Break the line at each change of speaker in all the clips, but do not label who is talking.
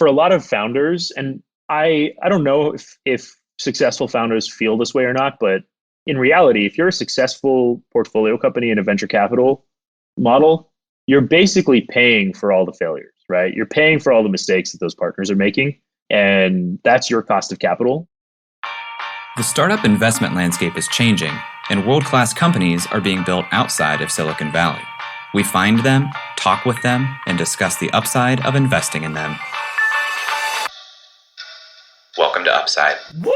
for a lot of founders, and I don't know if successful founders feel this way or not, but in reality, if you're a successful portfolio company in a venture capital model, you're basically paying for all the failures, right? You're paying for all the mistakes that those partners are making, and that's your cost of capital.
The startup investment landscape is changing, and world-class companies are being built outside of Silicon Valley. We find them, talk with them, and discuss the upside of investing in them. Welcome to Upside. Woo!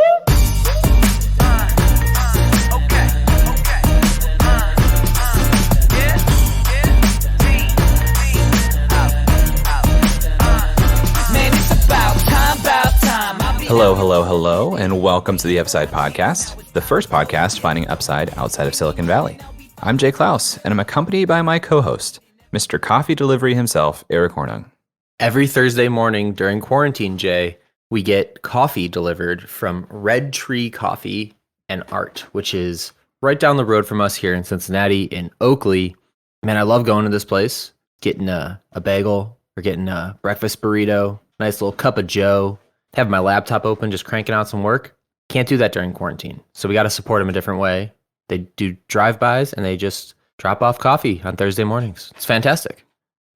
Hello, and welcome to the Upside Podcast, the first podcast finding upside outside of Silicon Valley. I'm Jay Klaus, and I'm accompanied by my co-host, Mr. Coffee Delivery himself, Eric Hornung.
Every Thursday morning during quarantine, Jay, we get coffee delivered from Red Tree Coffee and Art, which is right down the road from us here in Cincinnati in Oakley. Man, I love going to this place, getting a bagel or getting a breakfast burrito, nice little cup of joe, have my laptop open, just cranking out some work. Can't do that during quarantine. So we got to support them a different way. They do drive-bys and they just drop off coffee on Thursday mornings. It's fantastic.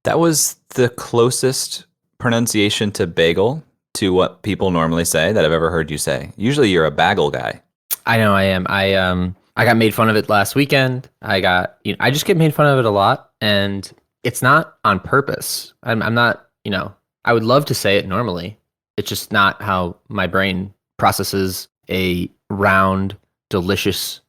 That was the closest pronunciation to bagel to what people normally say that I've ever heard you say. Usually you're a bagel guy.
I know I am. I got made fun of it last weekend. I just get made fun of it a lot, and it's not on purpose. I'm not, I would love to say it normally. It's just not how my brain processes a round, delicious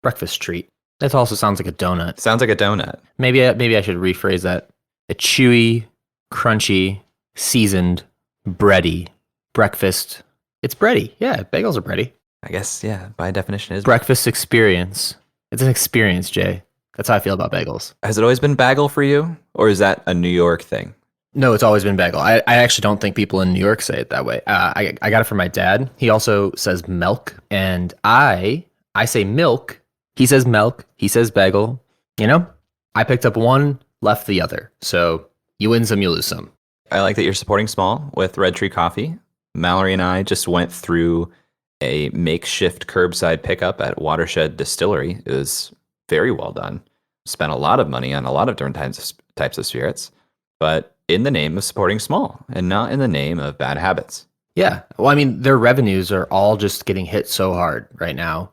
breakfast treat. That also sounds like a donut.
Sounds like a donut.
Maybe I should rephrase that. A chewy, crunchy, seasoned, bready breakfast. It's bready. Yeah, bagels are bready.
I guess, yeah, by definition it is.
Breakfast experience. It's an experience, Jay. That's how I feel about bagels.
Has it always been bagel for you? Or is that a New York thing?
No, it's always been bagel. I actually don't think people in New York say it that way. I got it from my dad. He also says milk, and I say milk. He says milk. He says bagel. I picked up one, left the other. So you win some, you lose some.
I like that you're supporting small with Red Tree Coffee. Mallory and I just went through a makeshift curbside pickup at Watershed Distillery. It was very well done. Spent a lot of money on a lot of different types of spirits, but in the name of supporting small and not in the name of bad habits.
Yeah. Well, I mean, their revenues are all just getting hit so hard right now.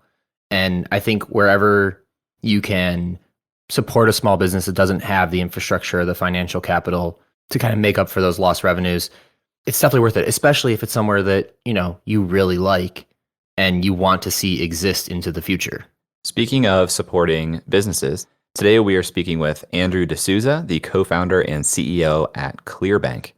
And I think wherever you can support a small business that doesn't have the infrastructure or the financial capital to kind of make up for those lost revenues, it's definitely worth it, especially if it's somewhere that, you really like and you want to see exist into the future.
Speaking of supporting businesses, today we are speaking with Andrew D'Souza, the co-founder and CEO at Clearbanc.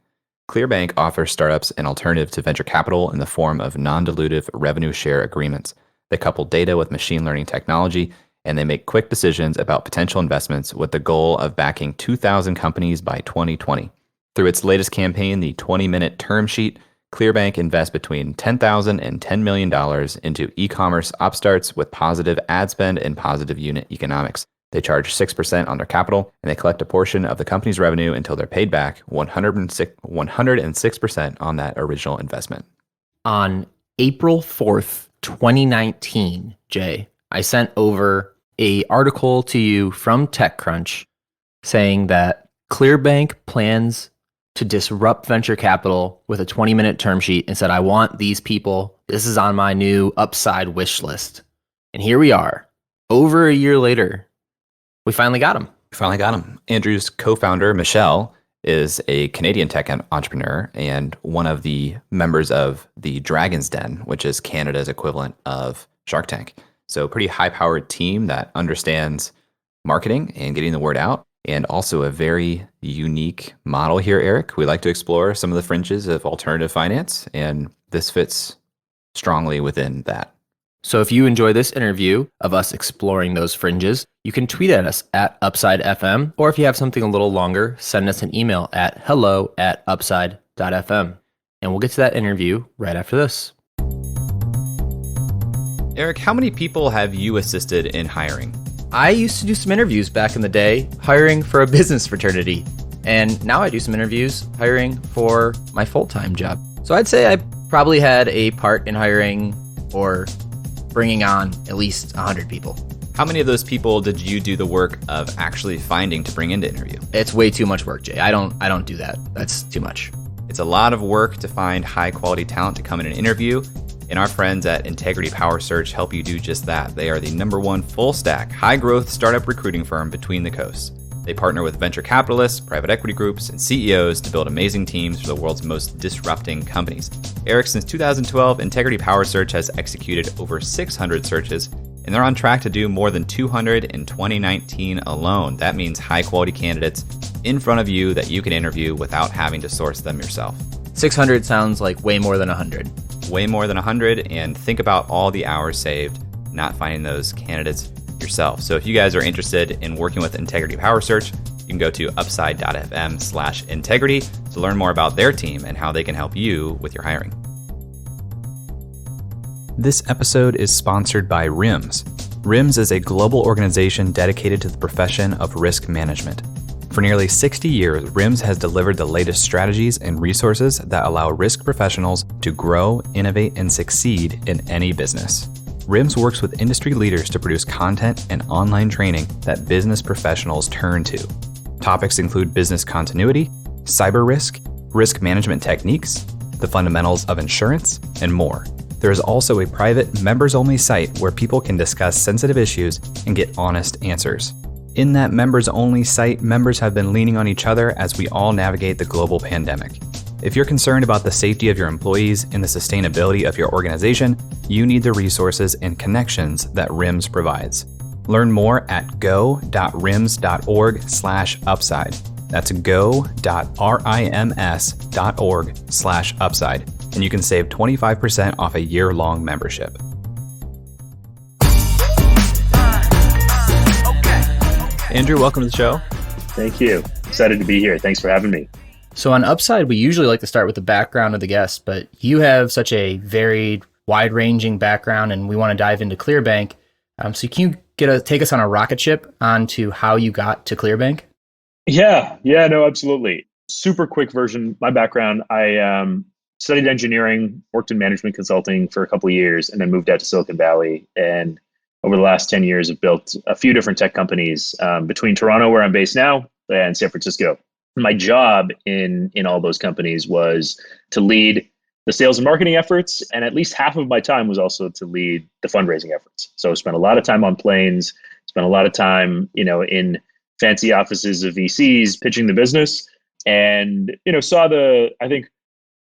Clearbanc offers startups an alternative to venture capital in the form of non-dilutive revenue share agreements. They couple data with machine learning technology, and they make quick decisions about potential investments with the goal of backing 2,000 companies by 2020. Through its latest campaign, the 20-minute term sheet, Clearbanc invests between $10,000 and $10 million into e-commerce upstarts with positive ad spend and positive unit economics. They charge 6% on their capital, and they collect a portion of the company's revenue until they're paid back 106% on that original investment.
On April 4th, 2019, Jay, I sent over an article to you from TechCrunch saying that Clearbanc plans to disrupt venture capital with a 20-minute term sheet and said, I want these people. This is on my new upside wish list. And here we are, over a year later. We finally got him.
Andrew's co-founder, Michelle, is a Canadian tech entrepreneur and one of the members of the Dragon's Den, which is Canada's equivalent of Shark Tank. So pretty high-powered team that understands marketing and getting the word out, and also a very unique model here, Eric. We like to explore some of the fringes of alternative finance, and this fits strongly within that.
So if you enjoy this interview of us exploring those fringes, you can tweet at us at UpsideFM, or if you have something a little longer, send us an email at hello@upside.fm. And we'll get to that interview right after this.
Eric, how many people have you assisted in hiring?
I used to do some interviews back in the day, hiring for a business fraternity. And now I do some interviews hiring for my full-time job. So I'd say I probably had a part in hiring or bringing on at least 100 people.
How many of those people did you do the work of actually finding to bring into interview?
It's way too much work, Jay. I don't do that. That's too much.
It's a lot of work to find high quality talent to come in and interview. And our friends at Integrity Power Search help you do just that. They are the #1 full stack, high growth startup recruiting firm between the coasts. They partner with venture capitalists, private equity groups, and CEOs to build amazing teams for the world's most disrupting companies. Eric, since 2012, Integrity Power Search has executed over 600 searches, and they're on track to do more than 200 in 2019 alone. That means high-quality candidates in front of you that you can interview without having to source them yourself.
600 sounds like way more than 100.
Way more than 100, and think about all the hours saved not finding those candidates yourself. So if you guys are interested in working with Integrity Power Search, you can go to upside.fm/integrity to learn more about their team and how they can help you with your hiring. This episode is sponsored by RIMS. RIMS is a global organization dedicated to the profession of risk management. For nearly 60 years, RIMS has delivered the latest strategies and resources that allow risk professionals to grow, innovate, and succeed in any business. RIMS works with industry leaders to produce content and online training that business professionals turn to. Topics include business continuity, cyber risk management techniques, the fundamentals of insurance, and more. There is also a private members-only site where people can discuss sensitive issues and get honest answers. In that members-only site, members have been leaning on each other as we all navigate the global pandemic. If you're concerned about the safety of your employees and the sustainability of your organization, you need the resources and connections that RIMS provides. Learn more at go.rims.org/upside. That's go.rims.org/upside. And you can save 25% off a year-long membership. Andrew, welcome to the show.
Thank you. Excited to be here. Thanks for having me.
So on Upside, we usually like to start with the background of the guest, but you have such a varied, wide-ranging background, and we want to dive into Clearbanc. So can you take us on a rocket ship onto how you got to Clearbanc?
Yeah, no, absolutely. Super quick version. My background, I studied engineering, worked in management consulting for a couple of years, and then moved out to Silicon Valley. And over the last 10 years, I've built a few different tech companies between Toronto, where I'm based now, and San Francisco. My job in all those companies was to lead the sales and marketing efforts, and at least half of my time was also to lead the fundraising efforts. So I spent a lot of time on planes, spent a lot of time, in fancy offices of VCs pitching the business, and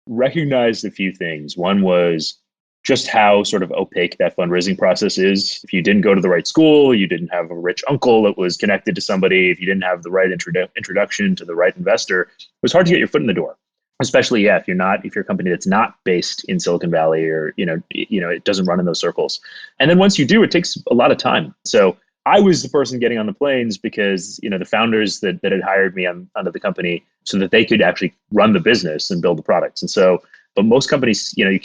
recognized a few things. One was just how sort of opaque that fundraising process is. If you didn't go to the right school, you didn't have a rich uncle that was connected to somebody, if you didn't have the right introduction to the right investor, it was hard to get your foot in the door. Especially, if you're a company that's not based in Silicon Valley, or it doesn't run in those circles. And then once you do, it takes a lot of time. So I was the person getting on the planes because the founders that had hired me onto the company so that they could actually run the business and build the products. And so, but most companies, the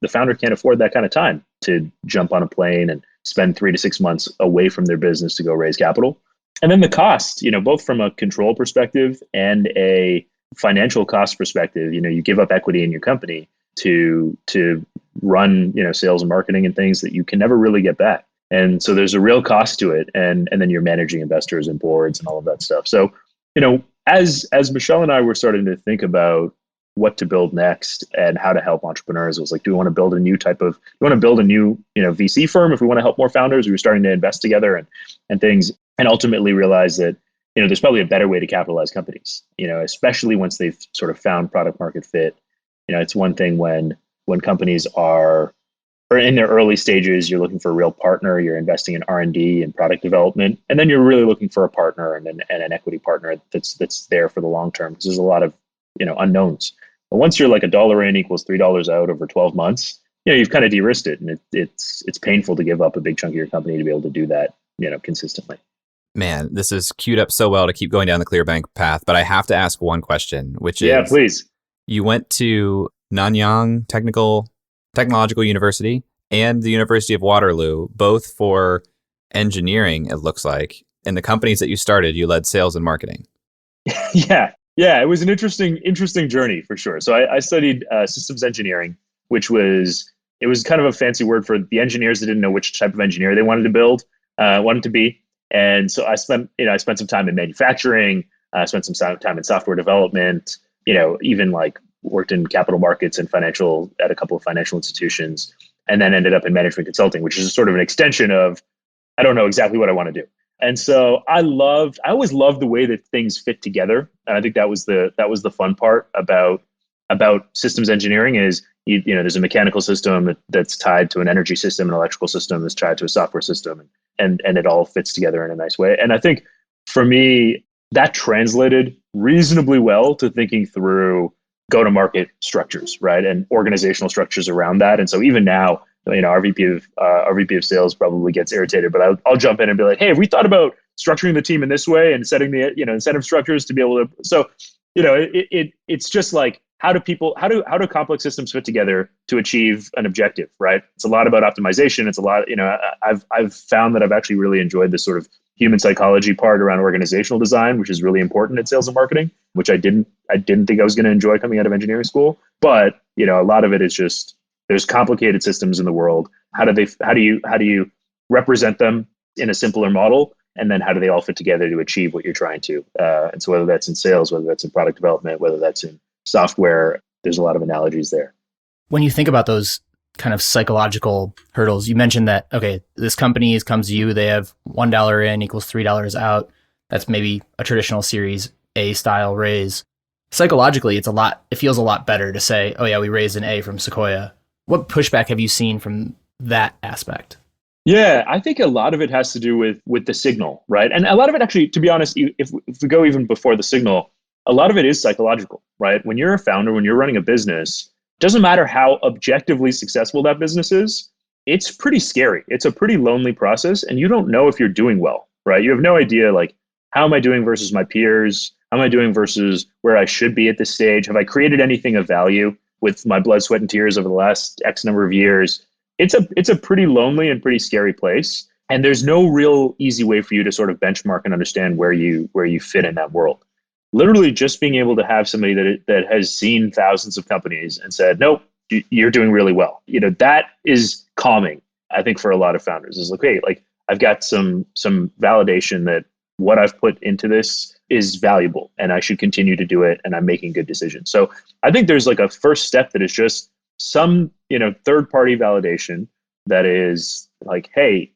founder can't afford that kind of time to jump on a plane and spend 3 to 6 months away from their business to go raise capital. And then the cost, both from a control perspective and a financial cost perspective, you give up equity in your company to run, sales and marketing and things that you can never really get back. And so there's a real cost to it. And then you're managing investors and boards and all of that stuff. So, as Michelle and I were starting to think about what to build next and how to help entrepreneurs, it was like, do we want to build a new VC firm if we want to help more founders? We were starting to invest together and things, and ultimately realized that, there's probably a better way to capitalize companies, especially once they've sort of found product market fit. It's one thing when companies are in their early stages, you're looking for a real partner, you're investing in R&D and product development, and then you're really looking for a partner and an equity partner that's there for the long term, because there's a lot of unknowns. But once you're like $1 in equals $3 out over 12 months, you've kind of de-risked it, and it's painful to give up a big chunk of your company to be able to do that, consistently.
Man, this is queued up so well to keep going down the Clearbanc path, but I have to ask one question, which is,
please.
You went to Nanyang Technological University and the University of Waterloo, both for engineering, it looks like. And the companies that you started, you led sales and marketing.
Yeah. Yeah, it was an interesting journey for sure. So I studied systems engineering, which was it was kind of a fancy word for the engineers that didn't know which type of engineer they wanted to build, wanted to be. And so I spent some time in manufacturing, spent some time in software development, even like worked in capital markets and financial at a couple of financial institutions, and then ended up in management consulting, which is sort of an extension of I don't know exactly what I want to do. And so I always loved the way that things fit together. And I think that was the fun part about systems engineering is, there's a mechanical system that's tied to an energy system, an electrical system that's tied to a software system, and it all fits together in a nice way. And I think for me, that translated reasonably well to thinking through go-to-market structures, right? And organizational structures around that. And so even now, our VP of sales probably gets irritated, but I'll jump in and be like, hey, have we thought about structuring the team in this way and setting the incentive structures to be able to? So, it's just like how do complex systems fit together to achieve an objective, right? It's a lot about optimization. It's a lot, I've found that I've actually really enjoyed this sort of human psychology part around organizational design, which is really important in sales and marketing, which I didn't think I was going to enjoy coming out of engineering school. But a lot of it is just there's complicated systems in the world. How do you represent them in a simpler model? And then how do they all fit together to achieve what you're trying to? And so whether that's in sales, whether that's in product development, whether that's in software, there's a lot of analogies there.
When you think about those kind of psychological hurdles, you mentioned that, okay, this company comes to you, they have $1 in equals $3 out. That's maybe a traditional Series A style raise. Psychologically, it feels a lot better to say, oh yeah, we raised an A from Sequoia. What pushback have you seen from that aspect?
Yeah, I think a lot of it has to do with the signal, right? And a lot of it actually, to be honest, if we go even before the signal, a lot of it is psychological, right? When you're a founder, when you're running a business, doesn't matter how objectively successful that business is, it's pretty scary. It's a pretty lonely process, and you don't know if you're doing well, right? You have no idea, like, how am I doing versus my peers? How am I doing versus where I should be at this stage? Have I created anything of value with my blood, sweat, and tears over the last X number of years? It's a pretty lonely and pretty scary place. And there's no real easy way for you to sort of benchmark and understand where you fit in that world. Literally just being able to have somebody that has seen thousands of companies and said, nope, you're doing really well. That is calming, I think, for a lot of founders. Is like, hey, like I've got some validation that what I've put into this is valuable and I should continue to do it and I'm making good decisions. So I think there's like a first step that is just some, third party validation that is like, hey,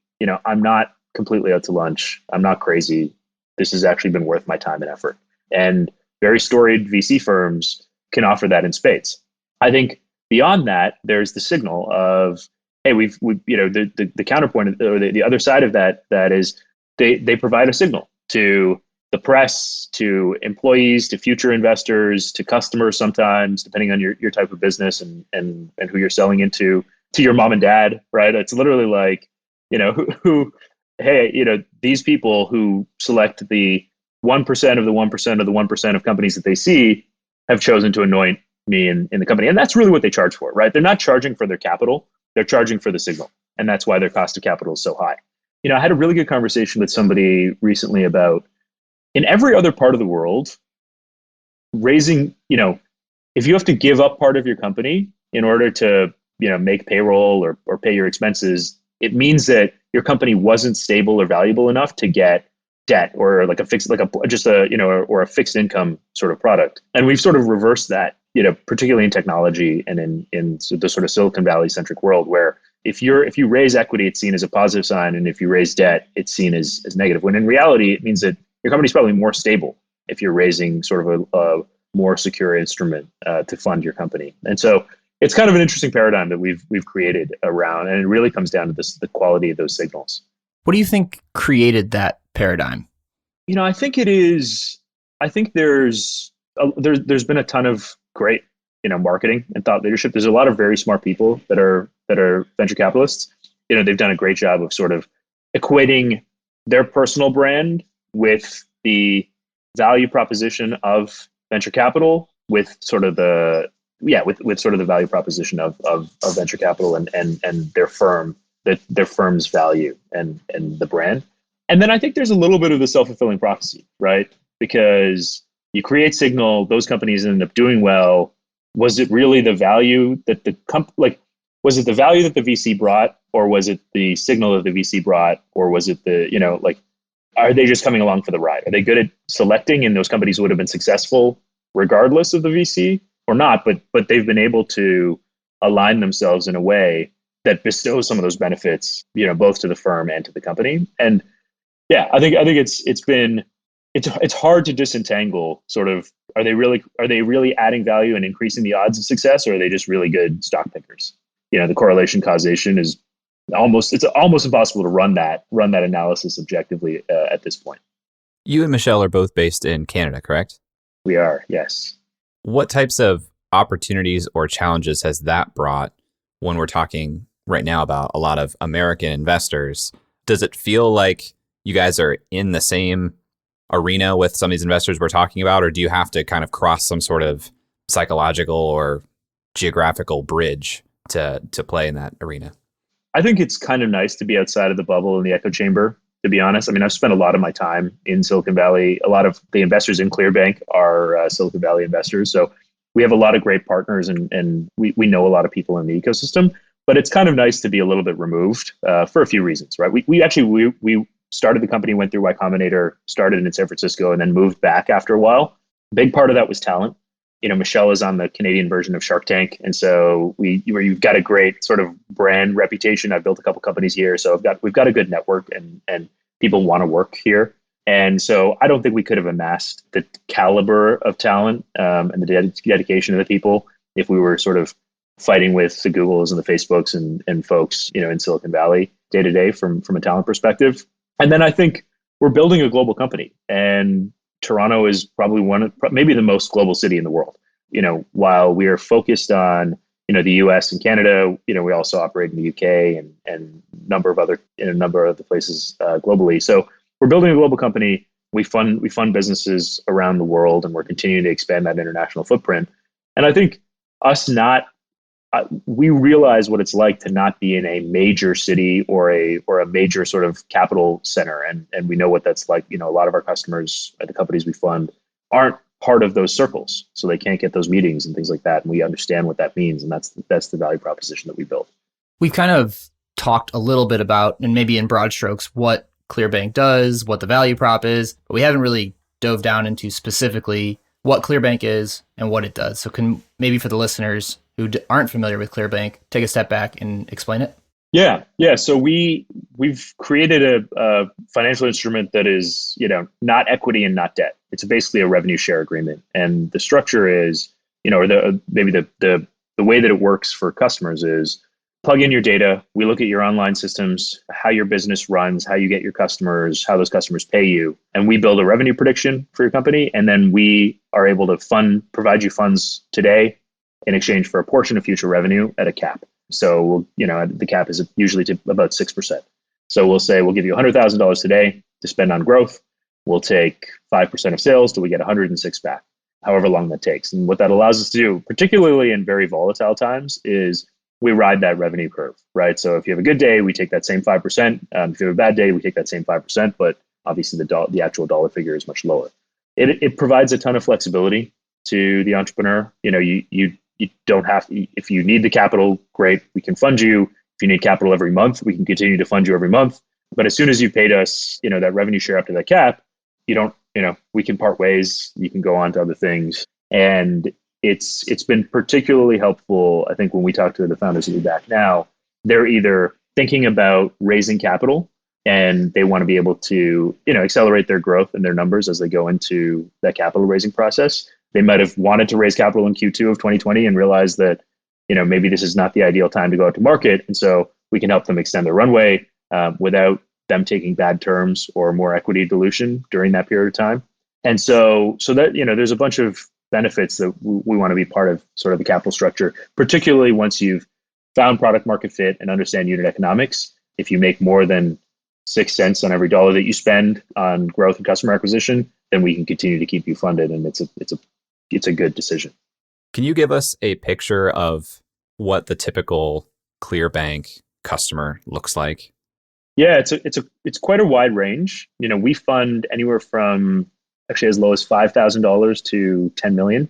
I'm not completely out to lunch. I'm not crazy. This has actually been worth my time and effort. And very storied VC firms can offer that in spades. I think beyond that, there's the signal of, hey, the counterpoint or the other side of that is they provide a signal to the press, to employees, to future investors, to customers sometimes, depending on your type of business and who you're selling into, to your mom and dad, right? It's literally like, hey, these people who select the 1% of the 1% of the 1% of companies that they see have chosen to anoint me in the company. And that's really what they charge for, right? They're not charging for their capital, they're charging for the signal. And that's why their cost of capital is so high. I had a really good conversation with somebody recently about in every other part of the world, raising, if you have to give up part of your company in order to, make payroll or pay your expenses, it means that your company wasn't stable or valuable enough to get debt or like a fixed, like or a fixed income sort of product. And we've sort of reversed that, particularly in technology and in the sort of Silicon Valley centric world where if you raise equity, it's seen as a positive sign. And if you raise debt, it's seen as negative. When in reality, it means that your company's probably more stable if you're raising sort of a more secure instrument to fund your company. And so it's kind of an interesting paradigm that we've created around, and it really comes down to the quality of those signals.
What do you think created that paradigm?
I think it is. I think there's been a ton of great marketing and thought leadership. There's a lot of very smart people that are venture capitalists. They've done a great job of sort of equating their personal brand with the value proposition of venture capital with sort of the value proposition of venture capital and their firm's value and the brand. And then I think there's a little bit of the self-fulfilling prophecy, right? Because You create signal, those companies end up doing well. Was it really the value that was it the value that the VC brought, or was it the signal that the VC brought, or was it are they just coming along for the ride? Are they good at selecting, and those companies would have been successful regardless of the VC or not? But they've been able to align themselves in a way that bestows some of those benefits, both to the firm and to the company. And yeah, I think it's hard to disentangle sort of, are they really adding value and increasing the odds of success, or are they just really good stock pickers? The correlation causation is almost impossible to run that analysis objectively at this point.
You and Michelle are both based in Canada, correct?
We are, yes.
What types of opportunities or challenges has that brought when we're talking right now about a lot of American investors? Does it feel like you guys are in the same arena with some of these investors we're talking about, or do you have to kind of cross some sort of psychological or geographical bridge to play in that arena?
I think it's kind of nice to be outside of the bubble in the echo chamber, to be honest. I mean, I've spent a lot of my time in Silicon Valley. A lot of the investors in Clearbanc are Silicon Valley investors. So we have a lot of great partners, and we know a lot of people in the ecosystem. But it's kind of nice to be a little bit removed for a few reasons, right? We started the company, went through Y Combinator, started in San Francisco, and then moved back after a while. Big part of that was talent. Michelle is on the Canadian version of Shark Tank. And so you've got a great sort of brand reputation. I've built a couple companies here. So we've got a good network, and people want to work here. And so I don't think we could have amassed the caliber of talent and the dedication of the people if we were sort of fighting with the Googles and the Facebooks and folks, in Silicon Valley day to day from a talent perspective. And then I think we're building a global company, and Toronto is probably maybe the most global city in the world. While we are focused on, the US and Canada, we also operate in the UK and a number of other places globally. So we're building a global company. We fund businesses around the world, and we're continuing to expand that international footprint. And I think we realize what it's like to not be in a major city or a major sort of capital center. And we know what that's like. A lot of our customers at the companies we fund aren't part of those circles, so they can't get those meetings and things like that. And we understand what that means. And that's the value proposition that we built.
We've kind of talked a little bit about, and maybe in broad strokes, what Clearbanc does, what the value prop is, but we haven't really dove down into specifically what Clearbanc is and what it does. So can maybe for the listeners who aren't familiar with Clearbanc, take a step back and explain it?
Yeah. So we've created a financial instrument that is, not equity and not debt. It's basically a revenue share agreement, and the structure is, or the way that it works for customers is plug in your data. We look at your online systems, how your business runs, how you get your customers, how those customers pay you, and we build a revenue prediction for your company, and then we are able to provide you funds today in exchange for a portion of future revenue at a cap. So, the cap is usually to about 6%. So we'll say we'll give you $100,000 today to spend on growth. We'll take 5% of sales till we get 106 back, however long that takes. And what that allows us to do, particularly in very volatile times, is we ride that revenue curve, right? So if you have a good day, we take that same 5%. If you have a bad day, we take that same 5%, but obviously the actual dollar figure is much lower. It provides a ton of flexibility to the entrepreneur. You don't have to, if you need the capital, great, we can fund you. If you need capital every month, we can continue to fund you every month. But as soon as you've paid us, that revenue share up to that cap, we can part ways. You can go on to other things. And it's been particularly helpful, I think, when we talk to the founders who are back now. They're either thinking about raising capital and they want to be able to, accelerate their growth and their numbers as they go into that capital raising process. They might have wanted to raise capital in Q2 of 2020 and realized that, maybe this is not the ideal time to go out to market. And so we can help them extend their runway without them taking bad terms or more equity dilution during that period of time. And so that, there's a bunch of benefits that we want to be part of sort of the capital structure, particularly once you've found product market fit and understand unit economics. If you make more than 6 cents on every dollar that you spend on growth and customer acquisition, then we can continue to keep you funded. And it's a good decision.
Can you give us a picture of what the typical Clearbanc customer looks like?
Yeah, it's quite a wide range. We fund anywhere from actually as low as $5,000 to 10 million.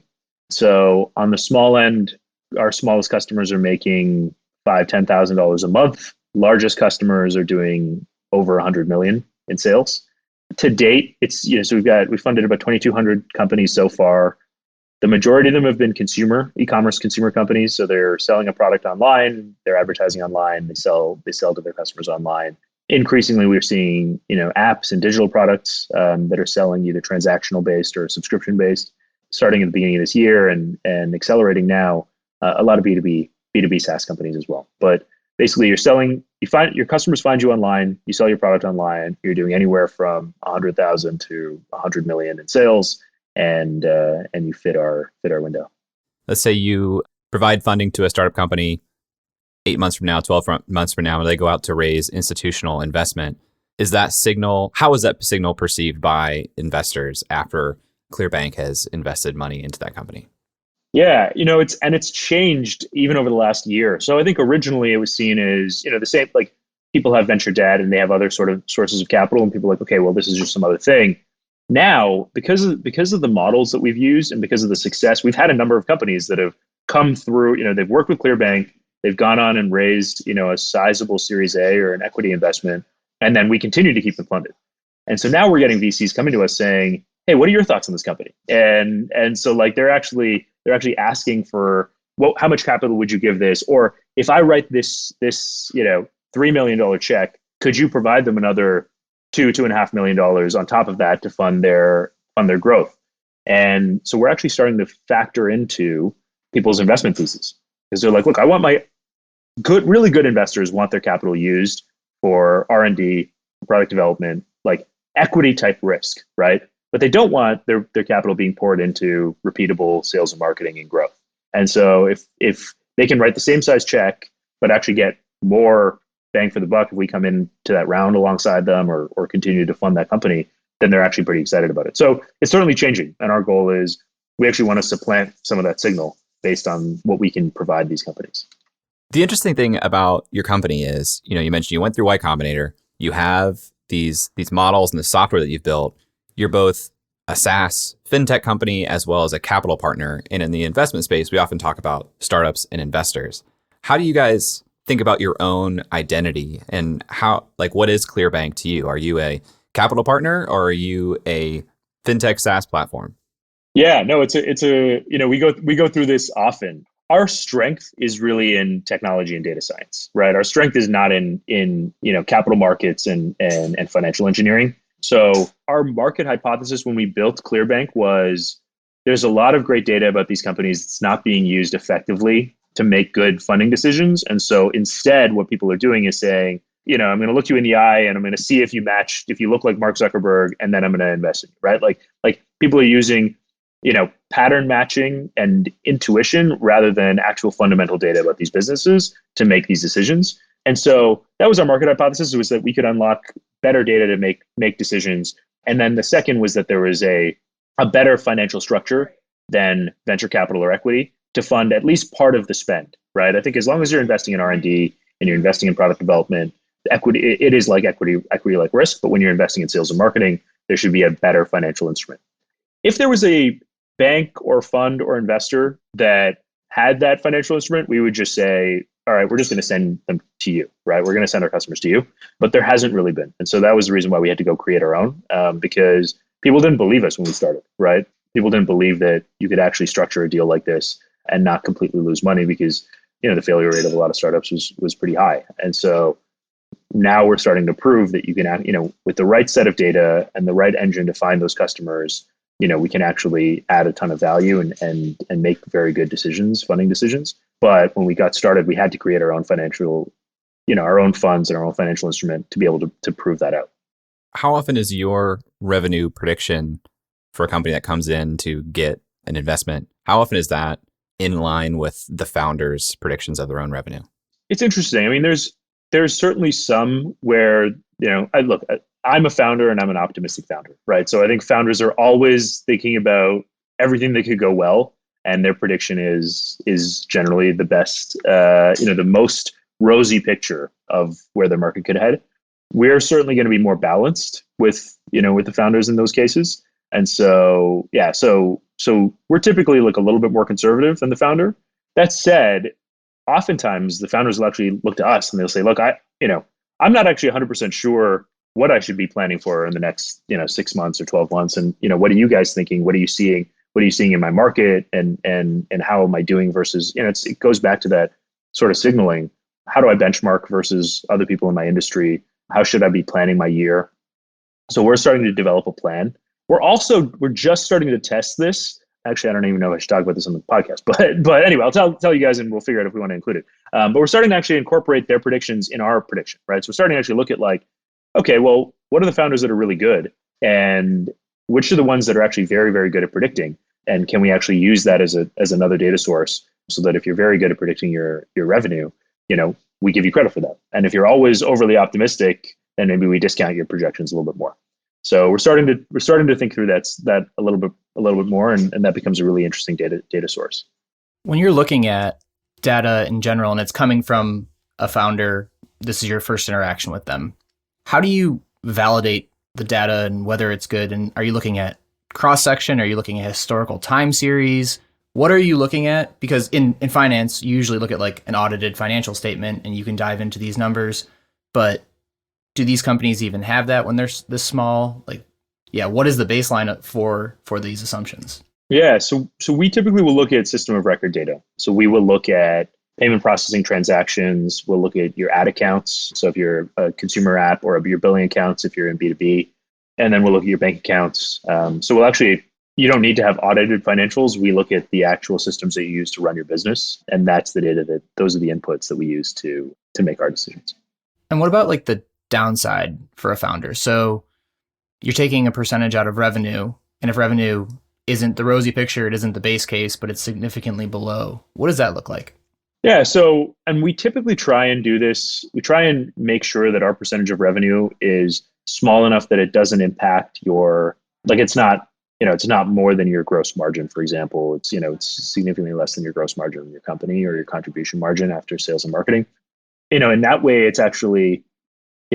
So on the small end, our smallest customers are making $5,000-$10,000 a month. Largest customers are doing over 100 million in sales. To date, it's so we funded about 2,200 companies so far. The majority of them have been e-commerce consumer companies. So they're selling a product online, they're advertising online, they sell to their customers online. Increasingly, we're seeing apps and digital products that are selling either transactional based or subscription based. Starting at the beginning of this year and accelerating now, a lot of B2B SaaS companies as well. But basically, your customers find you online, you sell your product online, you're doing anywhere from 100,000 to 100 million in sales. And you fit our window.
Let's say you provide funding to a startup company 8 months from now, 12 months from now, when they go out to raise institutional investment. How is that signal perceived by investors after Clearbanc has invested money into that company?
Yeah, it's changed even over the last year. So I think originally it was seen as, the same, like people have venture debt and they have other sort of sources of capital and people are like, okay, well, this is just some other thing. Now, because of the models that we've used and because of the success, we've had a number of companies that have come through, they've worked with Clearbanc, they've gone on and raised, a sizable Series A or an equity investment, and then we continue to keep them funded. And so now we're getting VCs coming to us saying, hey, what are your thoughts on this company? And so like they're actually asking for, well, how much capital would you give this? Or if I write this $3 million check, could you provide them another $2.5 million on top of that to fund their growth? And so we're actually starting to factor into people's investment thesis because they're like, look, I want my really good investors want their capital used for R&D, product development, like equity type risk, right? But they don't want their capital being poured into repeatable sales and marketing and growth. And so if they can write the same size check, but actually get more bang for the buck if we come into that round alongside them or continue to fund that company, then they're actually pretty excited about it. So it's certainly changing. And our goal is we actually want to supplant some of that signal based on what we can provide these companies.
The interesting thing about your company is, you mentioned you went through Y Combinator, you have these models and the software that you've built. You're both a SaaS fintech company as well as a capital partner. And in the investment space, we often talk about startups and investors. How do you guys think about your own identity and what is Clearbanc to you? Are you a capital partner or are you a fintech SaaS platform?
Yeah, no, we go through this often. Our strength is really in technology and data science, right? Our strength is not in capital markets and financial engineering. So our market hypothesis when we built Clearbanc was there's a lot of great data about these companies that's not being used effectively to make good funding decisions. And so instead, what people are doing is saying, I'm going to look you in the eye and I'm going to see if you look like Mark Zuckerberg, and then I'm going to invest in you, right? Like people are using, pattern matching and intuition rather than actual fundamental data about these businesses to make these decisions. And so that was our market hypothesis, was that we could unlock better data to make decisions. And then the second was that there was a better financial structure than venture capital or equity to fund at least part of the spend, right? I think as long as you're investing in R&D and you're investing in product development, equity, it is like equity like risk, but when you're investing in sales and marketing, there should be a better financial instrument. If there was a bank or fund or investor that had that financial instrument, we would just say, all right, we're just going to send them to you, right? We're going to send our customers to you. But there hasn't really been. And so that was the reason why we had to go create our own, because people didn't believe us when we started, right? People didn't believe that you could actually structure a deal like this and not completely lose money because, the failure rate of a lot of startups was pretty high. And so now we're starting to prove that you can, with the right set of data and the right engine to find those customers, we can actually add a ton of value and make very good funding decisions. But when we got started, we had to create our own our own funds and our own financial instrument to be able to prove that out.
How often is your revenue prediction for a company that comes in to get an investment? How often is that in line with the founders' predictions of their own revenue?
It's interesting. I mean, there's certainly some where, I'm a founder and I'm an optimistic founder, right? So I think founders are always thinking about everything that could go well, and their prediction is generally the best, the most rosy picture of where the market could head. We're certainly going to be more balanced with the founders in those cases. And so, yeah, so we're typically like a little bit more conservative than the founder. That said, oftentimes the founders will actually look to us and they'll say, look, I'm not actually 100% sure what I should be planning for in the next, 6 months or 12 months. And, what are you guys thinking? What are you seeing? What are you seeing in my market? And how am I doing versus, it goes back to that sort of signaling. How do I benchmark versus other people in my industry? How should I be planning my year? So we're starting to develop a plan. We're just starting to test this. Actually, I don't even know if I should talk about this on the podcast, but anyway, I'll tell you guys and we'll figure out if we want to include it. But we're starting to actually incorporate their predictions in our prediction, right? So we're starting to actually look at like, okay, well, what are the founders that are really good? And which are the ones that are actually very, very good at predicting? And can we actually use that as another data source so that if you're very good at predicting your revenue, we give you credit for that. And if you're always overly optimistic, then maybe we discount your projections a little bit more. So we're starting to think through that a little bit more, and that becomes a really interesting data source.
When you're looking at data in general and it's coming from a founder, this is your first interaction with them. How do you validate the data and whether it's good? And are you looking at cross-section? Are you looking at historical time series? What are you looking at? Because in finance, you usually look at like an audited financial statement and you can dive into these numbers. But do these companies even have that when they're this small? Like, yeah, what is the baseline for these assumptions?
Yeah, so we typically will look at system of record data. So we will look at payment processing transactions. We'll look at your ad accounts. So if you're a consumer app, or your billing accounts if you're in B2B, and then we'll look at your bank accounts. So we'll actually, you don't need to have audited financials. We look at the actual systems that you use to run your business, and that's the data those are the inputs that we use to make our decisions.
And what about like the downside for a founder? So you're taking a percentage out of revenue, and if revenue isn't the rosy picture, it isn't the base case, but it's significantly below, what does that look like?
Yeah, so, and we typically try and do this. We try and make sure that our percentage of revenue is small enough that it doesn't impact it's not more than your gross margin, for example. It's significantly less than your gross margin in your company or your contribution margin after sales and marketing. In that way, it's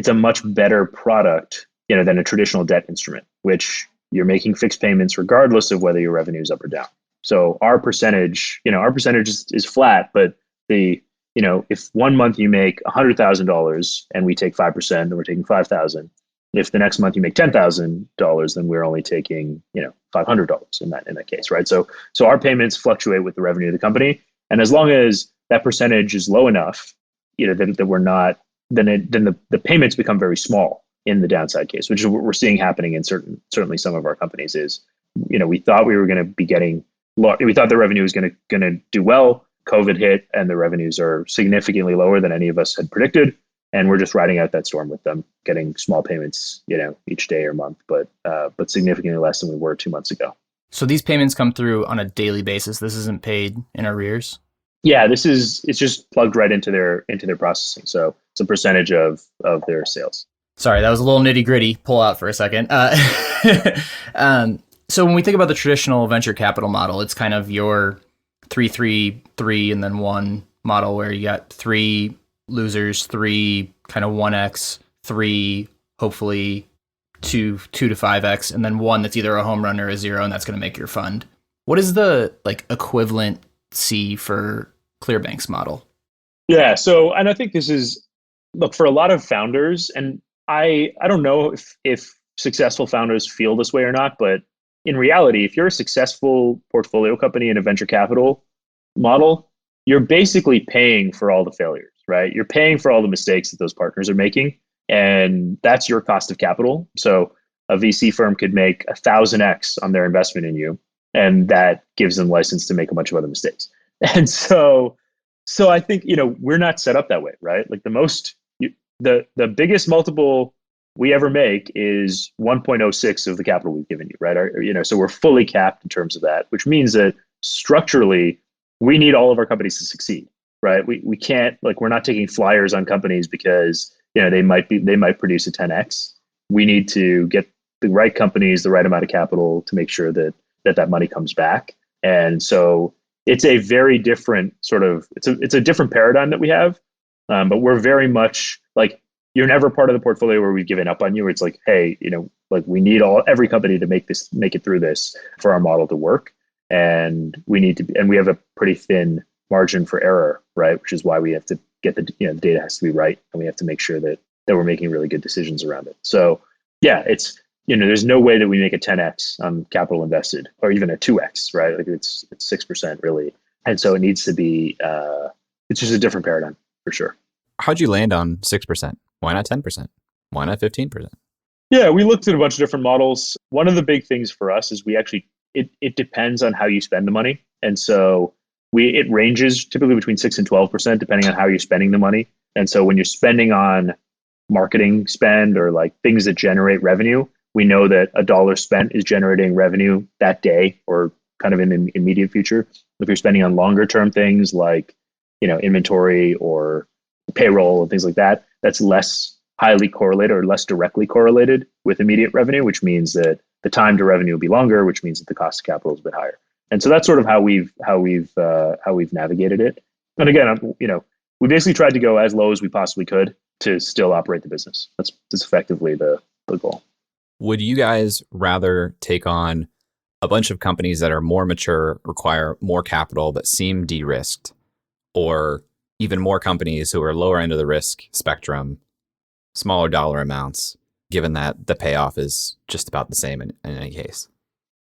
a much better product, than a traditional debt instrument, which you're making fixed payments regardless of whether your revenue is up or down. So our percentage is flat, but if 1 month you make $100,000 and we take 5%, then we're taking 5,000. If the next month you make $10,000, then we're only taking, $500 in that case, right? So our payments fluctuate with the revenue of the company, and as long as that percentage is low enough, that we're not, then the payments become very small in the downside case, which is what we're seeing happening in certainly some of our companies. Is we thought we were going to be we thought the revenue was going to do well. COVID hit, and the revenues are significantly lower than any of us had predicted. And we're just riding out that storm with them, getting small payments, each day or month, but significantly less than we were 2 months ago.
So these payments come through on a daily basis. This isn't paid in arrears.
Yeah, it's just plugged right into their processing. So it's a percentage of their sales.
Sorry, that was a little nitty gritty. Pull out for a second. So when we think about the traditional venture capital model, it's kind of your 3-3-3 and then 1 model where you got 3 losers, 3 kind of 1x, 3 hopefully 2 to 5x, and then 1 that's either a home run or a 0, and that's going to make your fund. What is the equivalent C for Clearbanc's model?
Yeah, so, and I think this is, look, for a lot of founders, and I don't know if successful founders feel this way or not, but in reality, if you're a successful portfolio company in a venture capital model, you're basically paying for all the failures, right? You're paying for all the mistakes that those partners are making, and that's your cost of capital. So a VC firm could make 1,000x on their investment in you, and that gives them license to make a bunch of other mistakes. And so I think, we're not set up that way, right? Like the biggest multiple we ever make is 1.06 of the capital we've given you, right? So we're fully capped in terms of that, which means that structurally we need all of our companies to succeed, right? We can't, we're not taking flyers on companies because, they might produce a 10x. We need to get the right companies, the right amount of capital to make sure that money comes back. And so it's a very different it's a different paradigm that we have. But we're very much you're never part of the portfolio where we've given up on you. Where it's like, hey, like we need every company to make it through this for our model to work. And we have a pretty thin margin for error, right? Which is why we have to get the data has to be right, and we have to make sure that we're making really good decisions around it. So yeah, it's there's no way that we make a 10x on capital invested, or even a 2x, right? Like it's 6% really, and so it needs to be. It's just a different paradigm for sure.
How'd you land on 6%? Why not 10%? Why not 15%?
Yeah, we looked at a bunch of different models. One of the big things for us is it depends on how you spend the money. And so it ranges typically between 6 and 12%, depending on how you're spending the money. And so when you're spending on marketing spend or like things that generate revenue, we know that a dollar spent is generating revenue that day or kind of in the immediate future. If you're spending on longer term things like, inventory or payroll and things like that, that's less highly correlated or less directly correlated with immediate revenue, which means that the time to revenue will be longer, which means that the cost of capital is a bit higher. And so that's sort of how we've navigated it. And again, we basically tried to go as low as we possibly could to still operate the business. That's effectively the goal.
Would you guys rather take on a bunch of companies that are more mature, require more capital, but seem de-risked, or even more companies who are lower end of the risk spectrum, smaller dollar amounts, given that the payoff is just about the same in any case?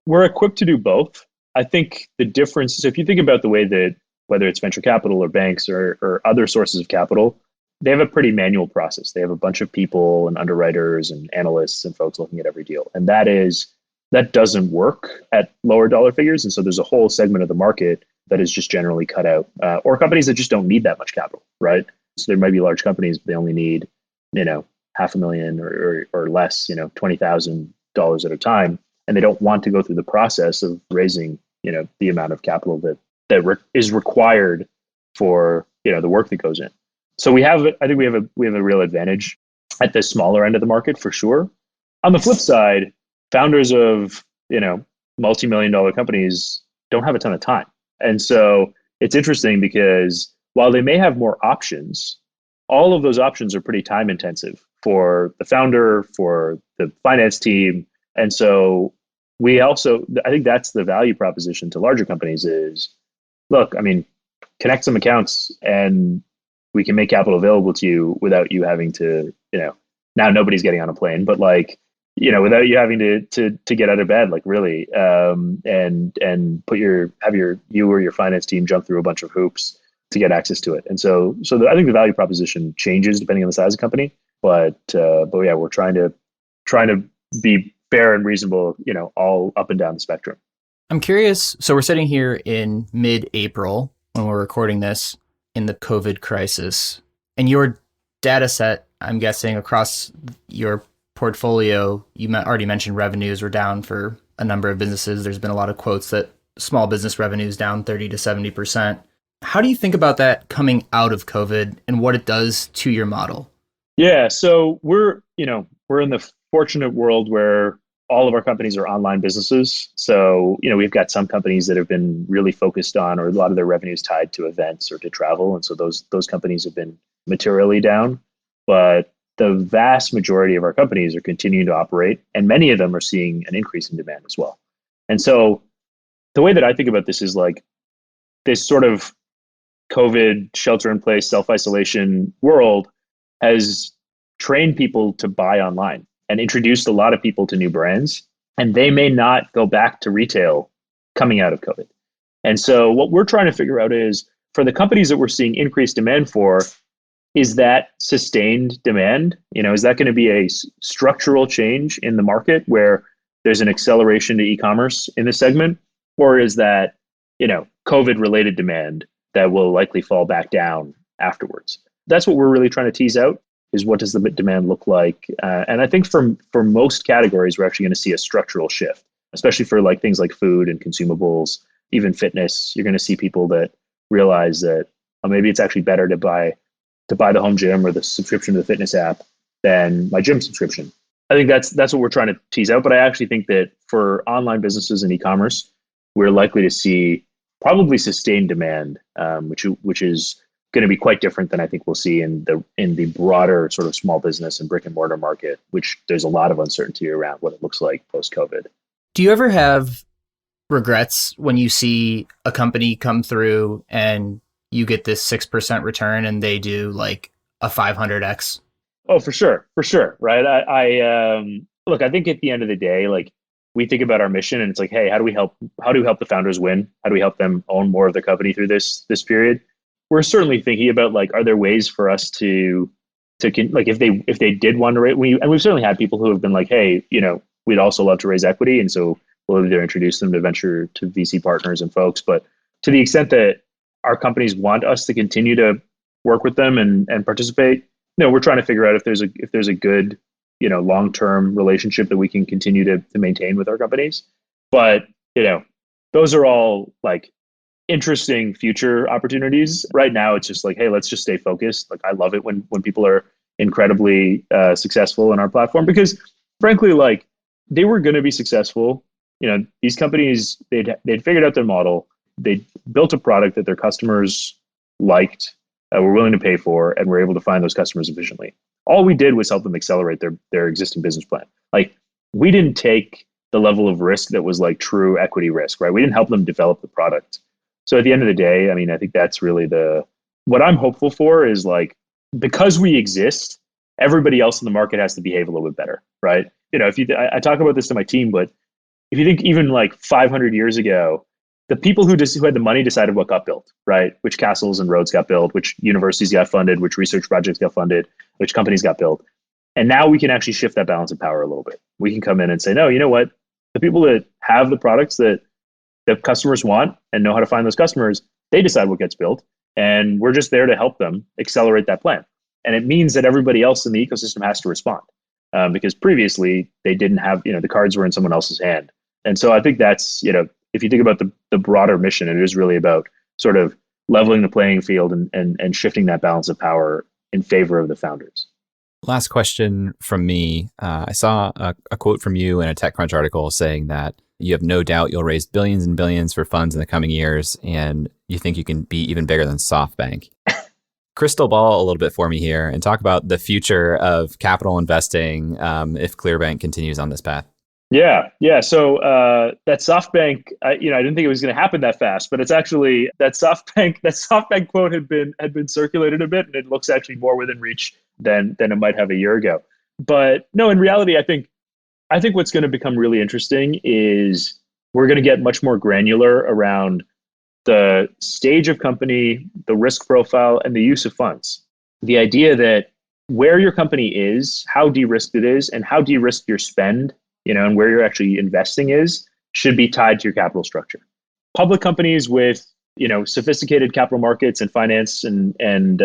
We're equipped to do both. I think the difference is if you think about the way that whether it's venture capital or banks or other sources of capital, they have a pretty manual process. They have a bunch of people and underwriters and analysts and folks looking at every deal. And that doesn't work at lower dollar figures. And so there's a whole segment of the market that is just generally cut out, or companies that just don't need that much capital, right? So there might be large companies, but they only need, $500,000 or less, $20,000 at a time. And they don't want to go through the process of raising, the amount of capital that is required for, the work that goes in. So I think we have a real advantage at the smaller end of the market for sure. On the flip side, founders of, multi-million-dollar companies don't have a ton of time. And so it's interesting because while they may have more options, all of those options are pretty time intensive for the founder, for the finance team. And so I think that's the value proposition to larger companies is, look, connect some accounts and we can make capital available to you without you having to, now nobody's getting on a plane, but without you having to get out of bed, really, and have you or your finance team jump through a bunch of hoops to get access to it. And so I think the value proposition changes depending on the size of the company, but yeah, we're trying to be fair and reasonable, all up and down the spectrum.
I'm curious. So we're sitting here in mid-April when we're recording this in the COVID crisis, and your data set, I'm guessing across your portfolio, you already mentioned revenues were down for a number of businesses. There's been a lot of quotes that small business revenues down 30 to 70%. How do you think about that coming out of COVID and what it does to your model?
Yeah, so we're in the fortunate world where all of our companies are online businesses. So, we've got some companies that have been really focused on, or a lot of their revenues tied to events or to travel. And so those companies have been materially down, but the vast majority of our companies are continuing to operate, and many of them are seeing an increase in demand as well. And so the way that I think about this is this sort of COVID shelter-in-place, self-isolation world has trained people to buy online and introduced a lot of people to new brands, and they may not go back to retail coming out of COVID. And so what we're trying to figure out is, for the companies that we're seeing increased demand for, is that sustained demand? Is that going to be a structural change in the market where there's an acceleration to e-commerce in the segment? Or is that, COVID-related demand that will likely fall back down afterwards? That's what we're really trying to tease out, is what does the demand look like? And I think for most categories, we're actually going to see a structural shift, especially for things like food and consumables, even fitness. You're going to see people that realize that maybe it's actually better to buy the home gym or the subscription to the fitness app than my gym subscription. I think that's what we're trying to tease out. But I actually think that for online businesses and e-commerce, we're likely to see probably sustained demand, which is going to be quite different than I think we'll see in the broader sort of small business and brick and mortar market, which there's a lot of uncertainty around what it looks like post-COVID.
Do you ever have regrets when you see a company come through and you get this 6% return and they do like a 500x?
Oh, for sure. Right. Look, I think at the end of the day, like we think about our mission and it's like, hey, how do we help the founders win? How do we help them own more of the company through this period? We're certainly thinking about like, are there ways for us to like if they did want to raise, and we've certainly had people who have been like, hey, we'd also love to raise equity. And so we'll either introduce them to VC partners and folks. But to the extent that our companies want us to continue to work with them and participate, we're trying to figure out if there's a good, long-term relationship that we can continue to maintain with our companies. But, those are all like interesting future opportunities. Right now, it's just like, hey, let's just stay focused. Like, I love it when people are incredibly successful in our platform because frankly, like they were going to be successful. These companies, they'd figured out their model. They built a product that their customers liked, were willing to pay for, and were able to find those customers efficiently. All we did was help them accelerate their existing business plan. Like we didn't take the level of risk that was like true equity risk, right? We didn't help them develop the product. So at the end of the day, I mean, I think that's really what I'm hopeful for is like, because we exist, everybody else in the market has to behave a little bit better, right? I talk about this to my team, but if you think even like 500 years ago, the people who had the money decided what got built, right? Which castles and roads got built, which universities got funded, which research projects got funded, which companies got built. And now we can actually shift that balance of power a little bit. We can come in and say, no, you know what? The people that have the products that the customers want and know how to find those customers, they decide what gets built. And we're just there to help them accelerate that plan. And it means that everybody else in the ecosystem has to respond because previously they didn't have, the cards were in someone else's hand. And so I think that's, if you think about the broader mission, it is really about sort of leveling the playing field and shifting that balance of power in favor of the founders.
Last question from me. I saw a quote from you in a TechCrunch article saying that you have no doubt you'll raise billions and billions for funds in the coming years, and you think you can be even bigger than SoftBank. Crystal ball a little bit for me here and talk about the future of capital investing if Clearbanc continues on this path.
Yeah. So that SoftBank, I didn't think it was going to happen that fast, but it's actually that SoftBank quote had been circulated a bit, and it looks actually more within reach than it might have a year ago. But no, in reality, I think what's going to become really interesting is we're going to get much more granular around the stage of company, the risk profile, and the use of funds. The idea that where your company is, how de-risked it is, and how de-risked your spend, and where you're actually investing should be tied to your capital structure. Public companies with, sophisticated capital markets and finance and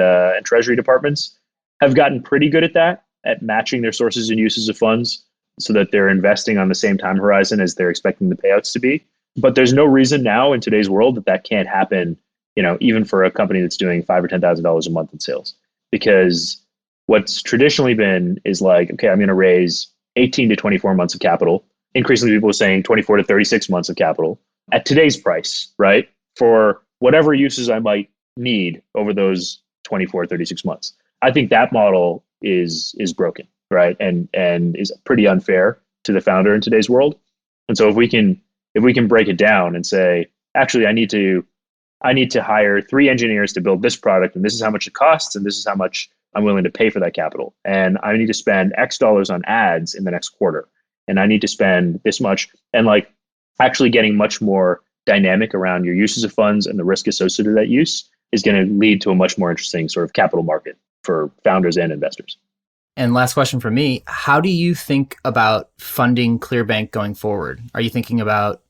treasury departments have gotten pretty good at that, at matching their sources and uses of funds so that they're investing on the same time horizon as they're expecting the payouts to be. But there's no reason now in today's world that can't happen, even for a company that's doing $5,000 or $10,000 a month in sales. Because what's traditionally been is like, okay, I'm going to raise 18 to 24 months of capital. Increasingly, people are saying 24 to 36 months of capital at today's price, right? For whatever uses I might need over those 24, 36 months. I think that model is broken, right? And is pretty unfair to the founder in today's world. And so if we can break it down and say, actually, I need to hire 3 engineers to build this product, and this is how much it costs, and this is how much I'm willing to pay for that capital. And I need to spend X dollars on ads in the next quarter. And I need to spend this much, and like actually getting much more dynamic around your uses of funds and the risk associated with that use is going to lead to a much more interesting sort of capital market for founders and investors.
And last question from me, how do you think about funding Clearbanc going forward? Are you thinking about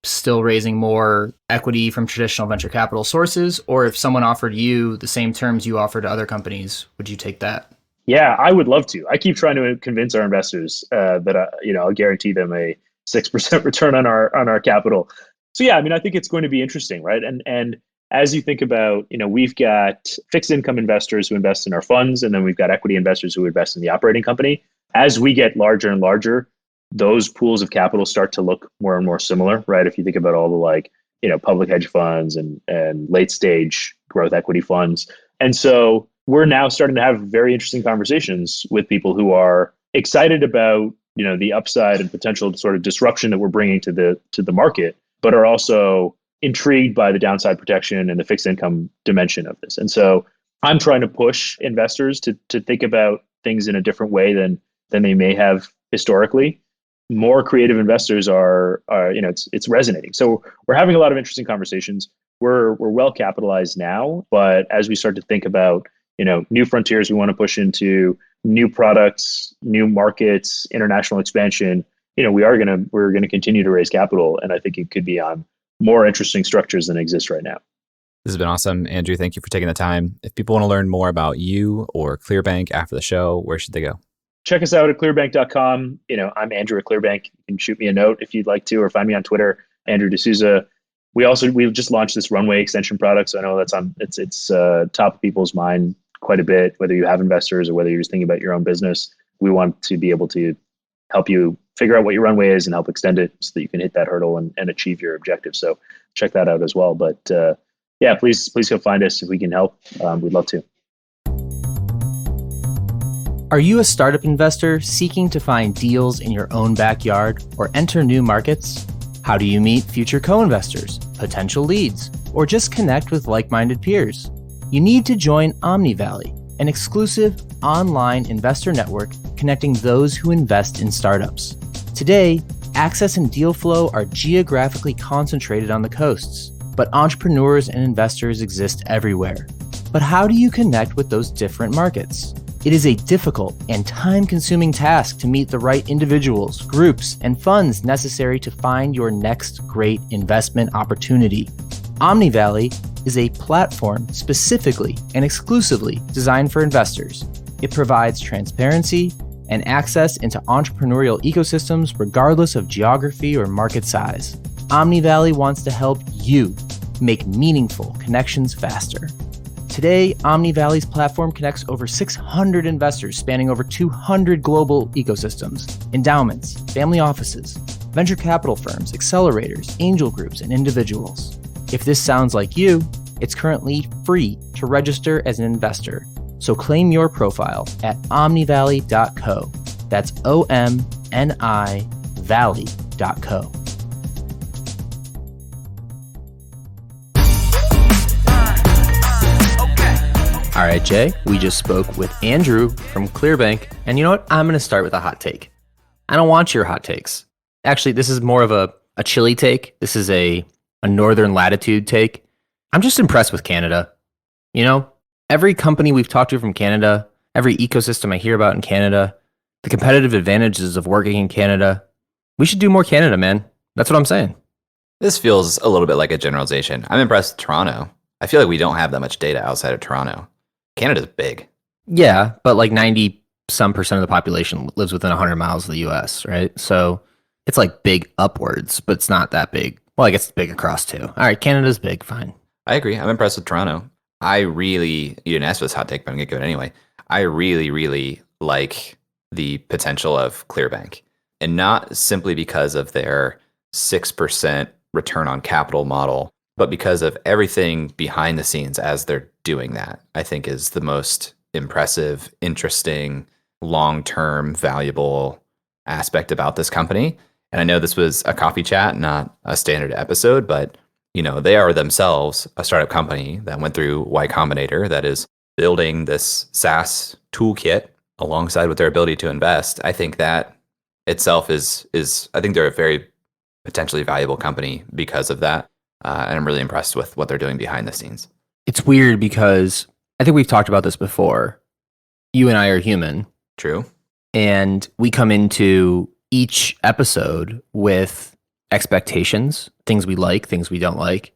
still raising more equity from traditional venture capital sources? Or if someone offered you the same terms you offer to other companies, would you take that?
Yeah, I would love to. I keep trying to convince our investors that I'll guarantee them a 6% return on our capital. So yeah, I mean, I think it's going to be interesting, right? And as you think about, we've got fixed income investors who invest in our funds, and then we've got equity investors who invest in the operating company. As we get larger and larger, those pools of capital start to look more and more similar, right? If you think about all the public hedge funds and late stage growth equity funds, And so we're now starting to have very interesting conversations with people who are excited about, the upside and potential sort of disruption that we're bringing to the market, but are also intrigued by the downside protection and the fixed income dimension of this. And so I'm trying to push investors to think about things in a different way than they may have historically. More creative investors are it's resonating. So we're having a lot of interesting conversations. We're well capitalized now, but as we start to think about new frontiers we want to push into, new products, new markets, international expansion, we're gonna continue to raise capital, and I think it could be on more interesting structures than exist right now.
This has been awesome. Andrew, thank you for taking the time. If people want to learn more about you or Clearbanc after the show, where should they go?
Check us out at clearbanc.com. I'm Andrew at Clearbanc. You can shoot me a note if you'd like to, or find me on Twitter, Andrew D'Souza. We've just launched this runway extension product, so I know it's top of people's mind quite a bit, whether you have investors or whether you're just thinking about your own business. We want to be able to help you figure out what your runway is and help extend it so that you can hit that hurdle and achieve your objective. So check that out as well. But please go find us if we can help. We'd love to.
Are you a startup investor seeking to find deals in your own backyard or enter new markets? How do you meet future co-investors, potential leads, or just connect with like-minded peers? You need to join OmniValley, an exclusive online investor network connecting those who invest in startups. Today, access and deal flow are geographically concentrated on the coasts, but entrepreneurs and investors exist everywhere. But how do you connect with those different markets? It is a difficult and time-consuming task to meet the right individuals, groups, and funds necessary to find your next great investment opportunity. OmniValley is a platform specifically and exclusively designed for investors. It provides transparency and access into entrepreneurial ecosystems regardless of geography or market size. OmniValley wants to help you make meaningful connections faster. Today, OmniValley's platform connects over 600 investors spanning over 200 global ecosystems, endowments, family offices, venture capital firms, accelerators, angel groups, and individuals. If this sounds like you, it's currently free to register as an investor. So claim your profile at omnivalley.co. That's OMNI Valley.co. All right, Jay, we just spoke with Andrew from Clearbanc. And you know what? I'm going to start with a hot take. I don't want your hot takes. Actually, this is more of a chilly take. This is a northern latitude take. I'm just impressed with Canada. Every company we've talked to from Canada, every ecosystem I hear about in Canada, the competitive advantages of working in Canada. We should do more Canada, man. That's what I'm saying.
This feels a little bit like a generalization. I'm impressed with Toronto. I feel like we don't have that much data outside of Toronto. Canada's big.
Yeah, but like 90% of the population lives within 100 miles of the US, right? So it's like big upwards, but it's not that big. Well, I guess it's big across too. All right, Canada's big, fine.
I agree. I'm impressed with Toronto. You didn't ask for this hot take, but I'm going to give it anyway. I really, really like the potential of Clearbanc. And not simply because of their 6% return on capital model, but because of everything behind the scenes as they're doing that, I think is the most impressive, interesting, long-term, valuable aspect about this company. And I know this was a coffee chat, not a standard episode, but they are themselves a startup company that went through Y Combinator that is building this SaaS toolkit alongside with their ability to invest. I think that itself is I think they're a very potentially valuable company because of that. And I'm really impressed with what they're doing behind the scenes.
It's weird because I think we've talked about this before. You and I are human.
True.
And we come into each episode with expectations, things we like, things we don't like.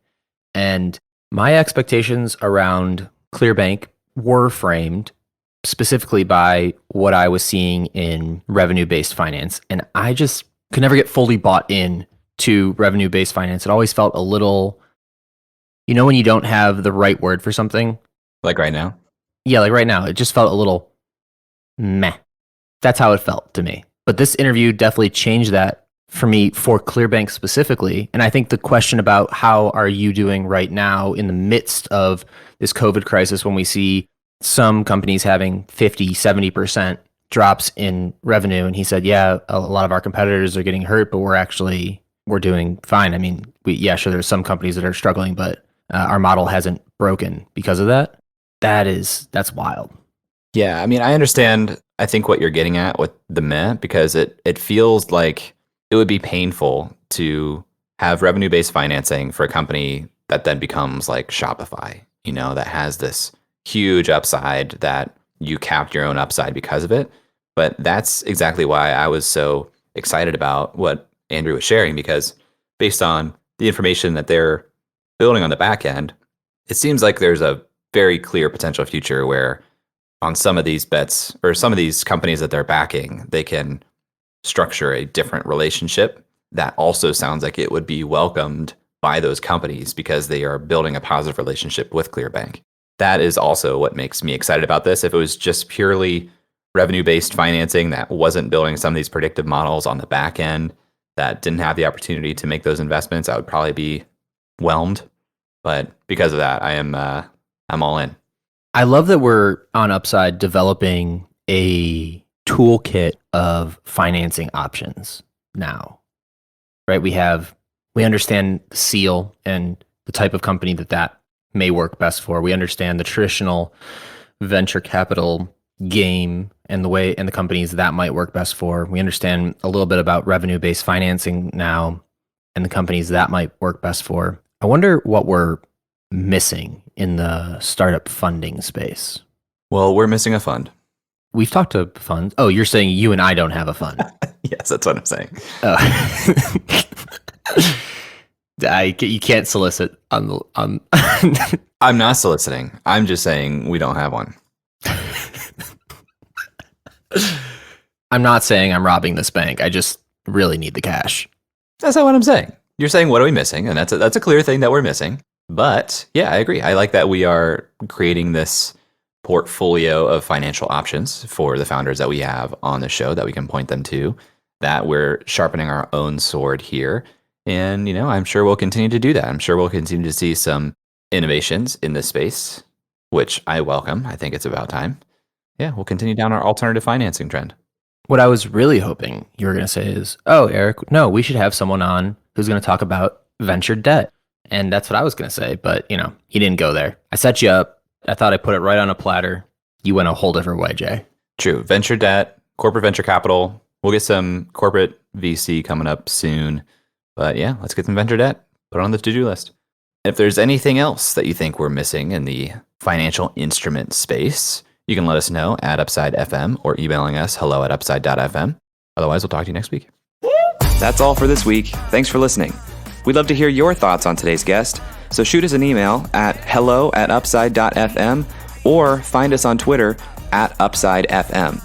And my expectations around Clearbanc were framed specifically by what I was seeing in revenue-based finance. And I just could never get fully bought in to revenue-based finance. It always felt a little, when you don't have the right word for something.
Like right now?
Yeah, like right now. It just felt a little meh. That's how it felt to me. But this interview definitely changed that
for me for Clearbanc specifically. And I think the question about how are you doing right now in the midst of this COVID crisis when we see some companies having 50, 70% drops in revenue. And he said, yeah, a lot of our competitors are getting hurt, but we're doing fine. I mean, sure, there's some companies that are struggling, but our model hasn't broken because of that. That's wild.
Yeah, I mean, I understand, I think what you're getting at with the meh, because it feels like it would be painful to have revenue-based financing for a company that then becomes like Shopify, that has this huge upside that you capped your own upside because of it. But that's exactly why I was so excited about what Andrew was sharing, because based on the information that they're building on the back end, it seems like there's a very clear potential future where on some of these bets or some of these companies that they're backing, they can structure a different relationship that also sounds like it would be welcomed by those companies because they are building a positive relationship with Clearbanc. That is also what makes me excited about this. If it was just purely revenue-based financing that wasn't building some of these predictive models on the back end, that didn't have the opportunity to make those investments, I would probably be whelmed. But because of that, I'm all in.
I love that we're on Upside developing a toolkit of financing options now, right? We understand the seal and the type of company that may work best for. We understand the traditional venture capital game and the companies that might work best for. We understand a little bit about revenue-based financing now and the companies that might work best for. I wonder what we're missing in the startup funding space.
Well, we're missing a fund.
We've talked to funds. Oh, you're saying you and I don't have a fund?
Yes, that's what I'm saying.
You can't solicit on.
I'm not soliciting. I'm just saying we don't have one.
I'm not saying I'm robbing this bank. I just really need the cash.
That's not what I'm saying. You're saying, what are we missing? And that's a clear thing that we're missing. But yeah, I agree. I like that we are creating this portfolio of financial options for the founders that we have on the show that we can point them to, that we're sharpening our own sword here. And, I'm sure we'll continue to do that. I'm sure we'll continue to see some innovations in this space, which I welcome. I think it's about time. Yeah, we'll continue down our alternative financing trend.
What I was really hoping you were going to say is, oh, Eric, no, we should have someone on who's going to talk about venture debt. And that's what I was going to say. But, he didn't go there. I set you up. I thought I put it right on a platter. You went a whole different way, Jay.
True. Venture debt, corporate venture capital. We'll get some corporate VC coming up soon. But yeah, let's get some venture debt. Put it on the to-do list. If there's anything else that you think we're missing in the financial instrument space, you can let us know at Upside FM or emailing us hello@upside.fm. Otherwise, we'll talk to you next week. That's all for this week. Thanks for listening. We'd love to hear your thoughts on today's guest, so shoot us an email at hello@upside.fm or find us on Twitter @UpsideFM.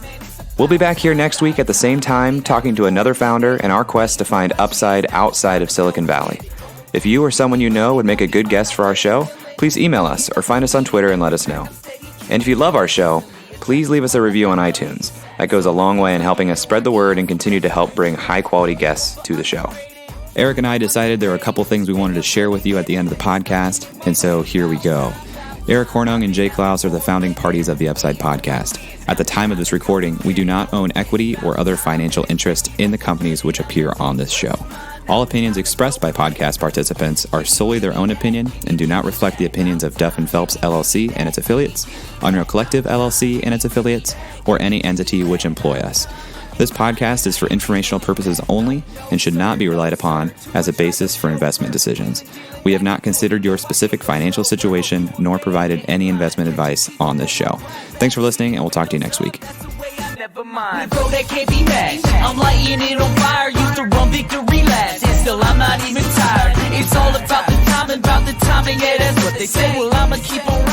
We'll be back here next week at the same time talking to another founder in our quest to find upside outside of Silicon Valley. If you or someone you know would make a good guest for our show, please email us or find us on Twitter and let us know. And if you love our show, please leave us a review on iTunes. That goes a long way in helping us spread the word and continue to help bring high-quality guests to the show. Eric and I decided there were a couple things we wanted to share with you at the end of the podcast, and so here we go. Eric Hornung and Jay Klaus are the founding parties of the Upside podcast. At the time of this recording, we do not own equity or other financial interest in the companies which appear on this show. All opinions expressed by podcast participants are solely their own opinion and do not reflect the opinions of Duff & Phelps LLC and its affiliates, Unreal Collective LLC and its affiliates, or any entity which employ us. This podcast is for informational purposes only and should not be relied upon as a basis for investment decisions. We have not considered your specific financial situation nor provided any investment advice on this show. Thanks for listening, and we'll talk to you next week.
Never mind, bro, that can't be matched. I'm lighting it on fire, used to run victory laps, and still I'm not even tired. It's all about the timing, yeah, that's what they say. Well, I'ma keep on